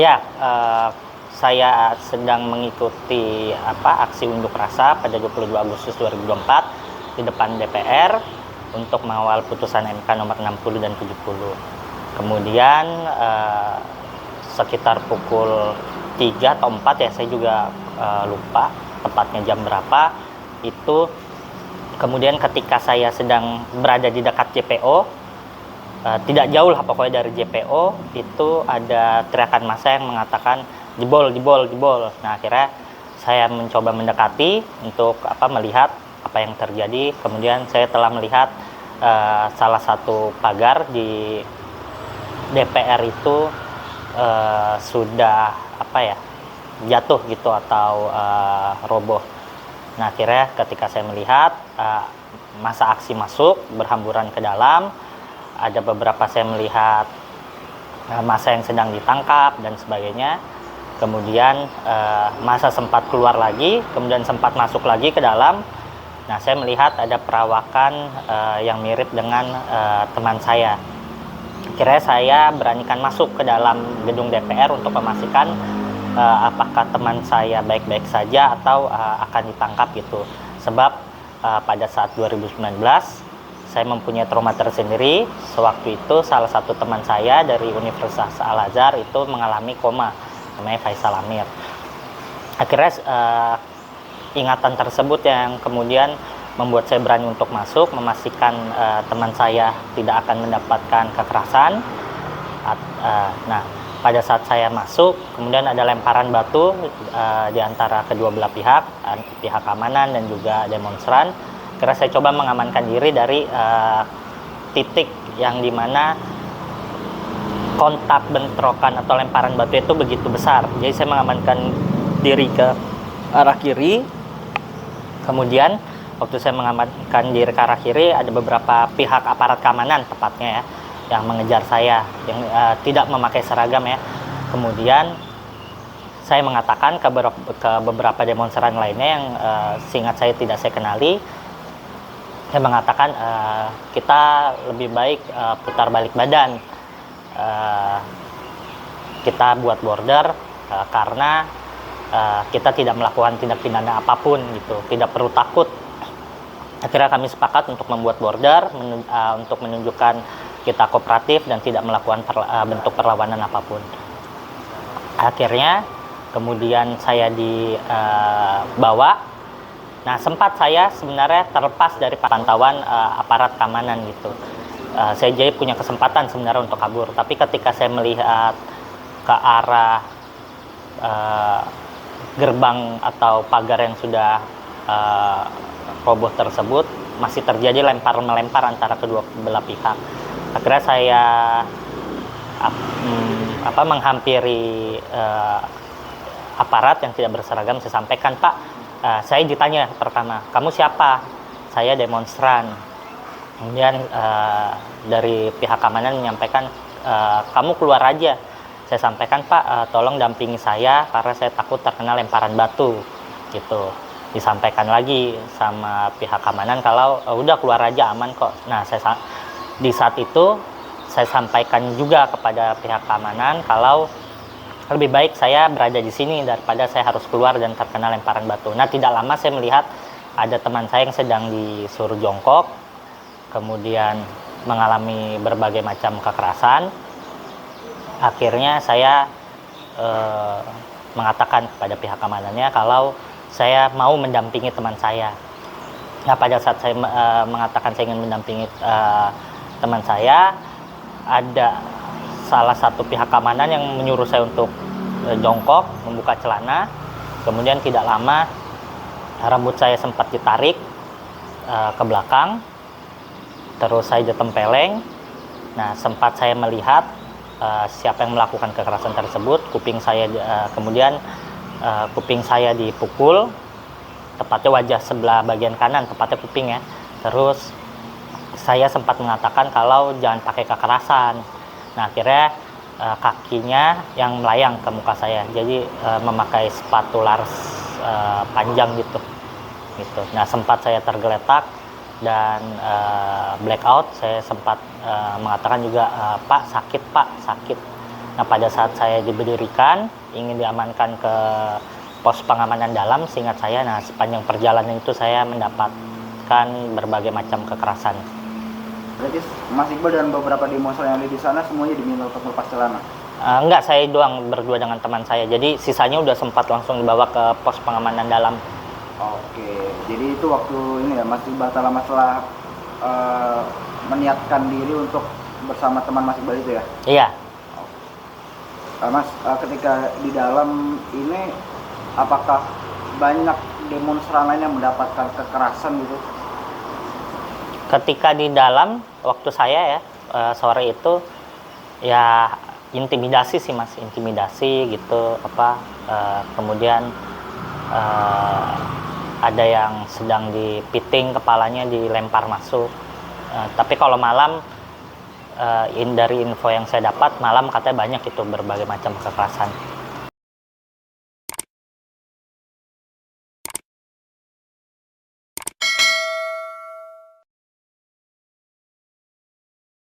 Ya, saya sedang mengikuti aksi unjuk rasa pada 22 Agustus 2024 di depan DPR untuk mengawal putusan MK nomor 60 dan 70. Kemudian sekitar pukul 3 atau 4 ya, saya juga lupa tepatnya jam berapa, itu kemudian ketika saya sedang berada di dekat JPO, tidak jauh lah pokoknya dari JPO, itu ada teriakan massa yang mengatakan jebol, jebol, jebol. Nah, akhirnya saya mencoba mendekati untuk melihat apa yang terjadi. Kemudian saya telah melihat salah satu pagar di DPR itu sudah jatuh gitu atau roboh. Nah, akhirnya ketika saya melihat massa aksi masuk berhamburan ke dalam, ada beberapa saya melihat massa yang sedang ditangkap dan sebagainya. Kemudian massa sempat keluar lagi, kemudian sempat masuk lagi ke dalam. Nah, saya melihat ada perawakan yang mirip dengan teman saya. Akhirnya saya beranikan masuk ke dalam gedung DPR untuk memastikan apakah teman saya baik-baik saja atau akan ditangkap gitu. Sebab pada saat 2019 saya mempunyai trauma tersendiri. Sewaktu itu salah satu teman saya dari Universitas Al-Azhar itu mengalami koma, namanya Faisal Amir. Akhirnya ingatan tersebut yang kemudian membuat saya berani untuk masuk, memastikan teman saya tidak akan mendapatkan kekerasan. Nah, pada saat saya masuk, kemudian ada lemparan batu di antara kedua belah pihak, pihak keamanan dan juga demonstran. Karena saya coba mengamankan diri dari titik yang dimana kontak bentrokan atau lemparan batu itu begitu besar. Jadi saya mengamankan diri ke arah kiri. Kemudian waktu saya mengamankan diri ke arah kiri, ada beberapa pihak aparat keamanan tepatnya ya, yang mengejar saya, yang tidak memakai seragam ya. Kemudian saya mengatakan ke beberapa demonstran lainnya yang seingat saya tidak saya kenali, saya mengatakan kita lebih baik putar balik badan, kita buat border karena kita tidak melakukan tindak pidana apapun gitu, tidak perlu takut. Akhirnya kami sepakat untuk membuat border untuk menunjukkan kita kooperatif dan tidak melakukan bentuk perlawanan apapun. Akhirnya kemudian saya dibawa. Nah, sempat saya sebenarnya terlepas dari pantauan aparat keamanan gitu. Saya jadi punya kesempatan sebenarnya untuk kabur. Tapi ketika saya melihat ke arah gerbang atau pagar yang sudah roboh tersebut, masih terjadi lempar-melempar antara kedua belah pihak. Akhirnya saya menghampiri aparat yang tidak berseragam. Saya sampaikan, Pak, saya ditanya pertama, kamu siapa? Saya demonstran. Kemudian dari pihak keamanan menyampaikan, kamu keluar aja. Saya sampaikan, Pak, tolong dampingi saya karena saya takut terkena lemparan batu gitu. Disampaikan lagi sama pihak keamanan kalau udah keluar aja, aman kok. Nah, di saat itu saya sampaikan juga kepada pihak keamanan kalau lebih baik saya berada di sini daripada saya harus keluar dan terkena lemparan batu. Nah, tidak lama saya melihat ada teman saya yang sedang disuruh jongkok, kemudian mengalami berbagai macam kekerasan. Akhirnya saya mengatakan kepada pihak keamanannya kalau saya mau mendampingi teman saya. Nah, pada saat saya mengatakan saya ingin mendampingi teman saya, ada salah satu pihak keamanan yang menyuruh saya untuk jongkok, membuka celana. Kemudian tidak lama rambut saya sempat ditarik ke belakang, terus saya ditempeleng. Nah, sempat saya melihat siapa yang melakukan kekerasan tersebut. Kuping saya kemudian kuping saya dipukul, tepatnya wajah sebelah bagian kanan, tepatnya kuping ya. Terus saya sempat mengatakan kalau jangan pakai kekerasan. Nah, akhirnya kakinya yang melayang ke muka saya, jadi memakai sepatu laras panjang gitu. Nah, sempat saya tergeletak dan blackout. Saya sempat mengatakan juga, Pak, sakit. Nah, pada saat saya diberdirikan, ingin diamankan ke pos pengamanan dalam, seingat saya, nah sepanjang perjalanan itu saya mendapatkan berbagai macam kekerasan. Berarti Mas Iqbal dan beberapa demonstran yang ada di sana semuanya diminta untuk melepas celana? Enggak, saya doang berdua dengan teman saya. Jadi sisanya udah sempat langsung dibawa ke pos pengamanan dalam. Oke, jadi itu waktu ini ya Mas Iqbal lama setelah meniatkan diri untuk bersama teman Mas Iqbal itu ya? Iya. Mas, ketika di dalam ini apakah banyak demonstran lain yang mendapatkan kekerasan gitu? Ketika di dalam, waktu saya ya sore itu ya intimidasi sih Mas, intimidasi gitu kemudian ada yang sedang dipiting kepalanya, dilempar masuk. Tapi kalau malam dari info yang saya dapat, malam katanya banyak itu berbagai macam kekerasan.